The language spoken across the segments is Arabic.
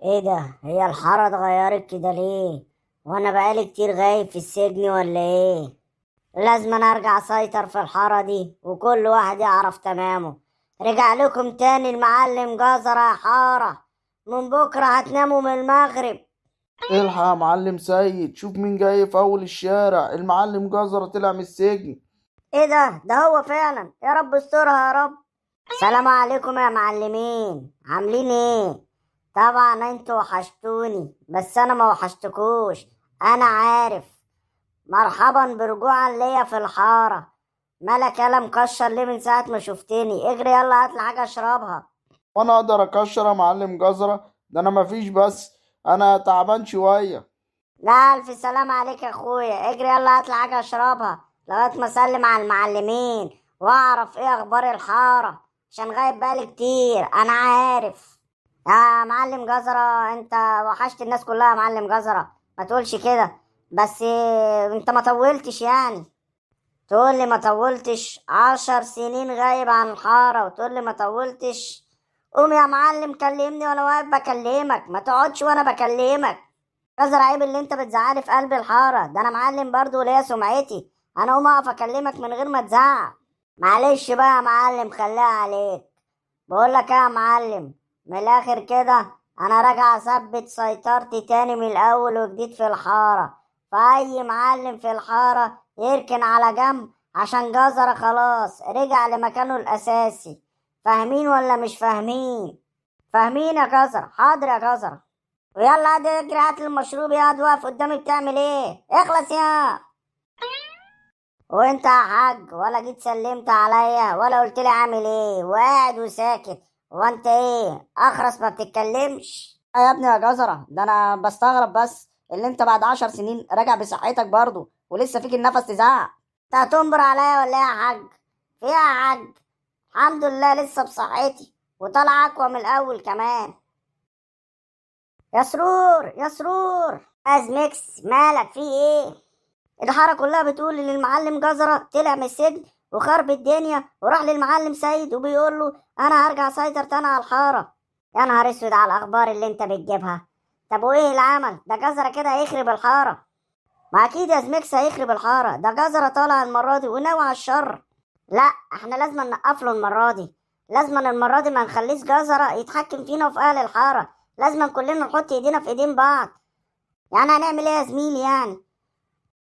ايه ده؟ هي الحارة اتغيرت كده ليه؟ وانا بقالي كتير غايب في السجن ولا ايه؟ لازم أنا ارجع اسيطر في الحارة دي وكل واحد يعرف تمامه. رجع لكم تاني المعلم جزرة يا حارة. من بكرة هتناموا من المغرب. الحق يا معلم سيد، شوف مين جاي في اول الشارع. المعلم جزرة طلع من السجن. ايه ده هو فعلا، يا رب استرها يا رب. السلام عليكم يا معلمين، عاملين ايه؟ طبعا انتوا وحشتوني بس انا ما وحشتكوش. انا عارف. مرحبا برجوعا ليا في الحارة. مالك يالا مكشر ليه من ساعة ما شفتني؟ اجري يلا هاتلي حاجة اشربها. وانا اقدر اكشر يا معلم جزرة؟ ده انا مفيش، بس انا تعبان شوية. لا الف سلام عليك يا اخويا، اجري يلا هاتلي حاجة اشربها لغاية ما اسلم على المعلمين واعرف ايه اخبار الحارة، عشان غايب بقالي كتير انا عارف. يا معلم جزرة انت وحشت الناس كلها يا معلم جزرة، ما تقولش كده. بس انت ما طولتش يعني. تقول لي ما طولتش؟ 10 سنين غايب عن الحارة وتقول لي ما طولتش؟ قوم يا معلم كلمني وانا واقف بكلمك، ما تقعدش وانا بكلمك. كذا عيب اللي انت بتزعلي في قلب الحارة ده، انا معلم برضو ليا سمعتي. انا اقوم اقف اكلمك من غير ما تزعق؟ معلش بقى يا معلم خليها عليك. بقول لك ايه يا معلم، من الاخر كده انا راجع اثبت سيطرتي تاني من الاول وجديد في الحارة. فاي معلم في الحارة يركن على جنب عشان جزرة خلاص رجع لمكانه الاساسي. فاهمين ولا مش فاهمين؟ فاهمين يا جزرة؟ حاضر يا جزرة. ويلا عاد اجري هات المشروب، يا واد واقف قدامي بتعمل ايه؟ اخلص يا. وانت يا حاج ولا جيت سلمت عليا ولا قلت لي عامل ايه وقاعد وساكت؟ وانت ايه اخرس ما بتتكلمش؟ يا ابني يا جزرة، ده انا بستغرب بس اللي انت بعد 10 سنين راجع بصحتك برضه ولسه فيك النفس تزعق. انت هتنبر عليا ولا ايه يا حاج؟ في ايه يا حاج؟ الحمد لله لسه بصحتي وطالع اقوى من الاول كمان. يا سرور يا سرور، ازمكس مالك في ايه؟ الحارة كلها بتقول ان المعلم جزرة طلع من السجن وخرب الدنيا وراح للمعلم سيد وبيقول له انا هرجع اسيطر تاني على الحارة. يا نهار اسود على الاخبار اللي انت بتجيبها. طب وايه العمل ده؟ جزرة كده هيخرب الحارة؟ ما اكيد يا زميكس هيخرب الحارة، ده جزرة طالع المرة دي وناوي على الشر. لا احنا لازم نقفله المرة دي. لازم المرة دي ما نخليش جزرة يتحكم فينا وفي اهل الحارة. لازم كلنا نحط ايدينا في ايدين بعض. يعني هنعمل ايه يا زميلي يعني؟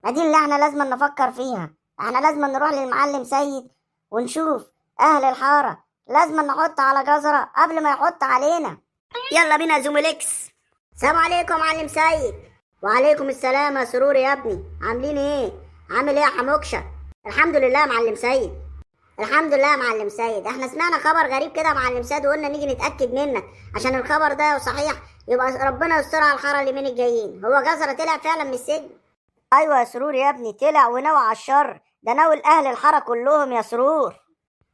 ما دي اللي احنا لازم نفكر فيها. احنا لازم نروح للمعلم سيد ونشوف اهل الحارة. لازم نحط على جزرة قبل ما يحط علينا. يلا بينا يا زوميليكس. السلام عليكم يا معلم سيد. وعليكم السلام يا سرور يا ابني، عاملين ايه؟ عامل ايه يا حموكشة؟ الحمد لله يا معلم سيد. الحمد لله يا معلم سيد، احنا سمعنا خبر غريب كده يا معلم سيد وقلنا نيجي نتأكد منك عشان الخبر ده صحيح يبقى ربنا يستر على الحارة اللي من الجايين. هو جزرة طلع فعلا من السجن؟ ايوه يا سرور يا ابني، طلع ونوى على الشر، ده ناوي اهل الحاره كلهم يا سرور.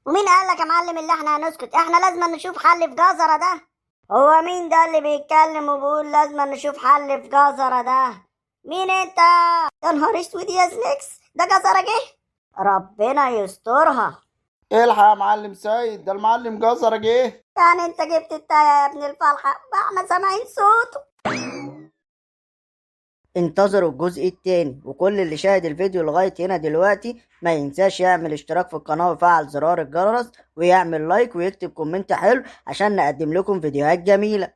ومين قال لك يا معلم اللي احنا هنسكت؟ احنا لازم نشوف حل في جزره ده. هو مين ده اللي بيتكلم وبيقول لازم نشوف حل في جزره ده؟ مين انت؟ يا نهار اسود يا سنيكس، ده جزره جه. ربنا يسترها. الحق يا معلم سيد، ده المعلم جزرة جه. يعني انت جبت التايه يا ابن الفلحه؟ ما احنا سامعين صوته. انتظروا الجزء التاني، وكل اللي شاهد الفيديو لغاية هنا دلوقتي ما ينساش يعمل اشتراك في القناة ويفعل زرار الجرس ويعمل لايك ويكتب كومنت حلو عشان نقدم لكم فيديوهات جميلة.